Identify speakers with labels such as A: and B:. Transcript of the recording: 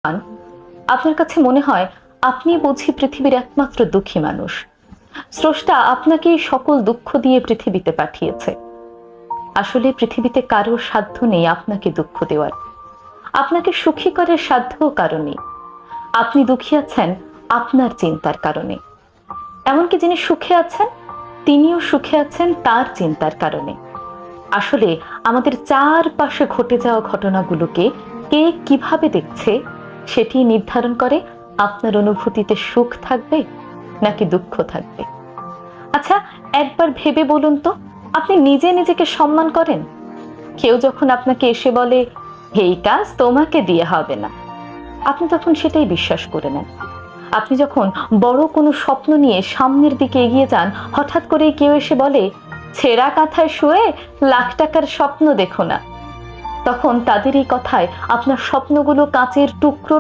A: পান, আপনার কাছে মনে হয় আপনি বুঝি পৃথিবীর একমাত্র দুঃখী মানুষ। স্রষ্টা আপনাকে সকল দুঃখ দিয়ে পৃথিবীতে পাঠিয়েছে। আসলে পৃথিবীতে কারোর সাধ্য নেই আপনাকে দুঃখ দেওয়ার, আপনাকে সুখী করার সাধ্যও কারো নেই। আপনি দুঃখী আছেন আপনার চিন্তার কারণে। এমনকি যিনি সুখে আছেন তিনিও সুখে আছেন তার চিন্তার কারণে। আসলে আমাদের চারপাশে ঘটে যাওয়া ঘটনাগুলোকে কে কিভাবে দেখছে সেটি নির্ধারণ করে আপনার অনুভূতিতে সুখ থাকবে নাকি দুঃখ থাকবে। আচ্ছা, একবার ভেবে বলুন তো, আপনি নিজে নিজেকে সম্মান করেন? কেউ যখন আপনাকে এসে বলে এই কাজ তোমাকে দিয়ে হবে না, আপনি তখন সেটাই বিশ্বাস করে নেন। আপনি যখন বড় কোনো স্বপ্ন নিয়ে সামনের দিকে এগিয়ে যান, হঠাৎ করে কেউ এসে বলে ছেঁড়া কাঁথায় শুয়ে লাখ টাকার স্বপ্ন দেখো না, তখন তাদের এই কথায় আপনার স্বপ্নগুলো কাঁচের টুকরো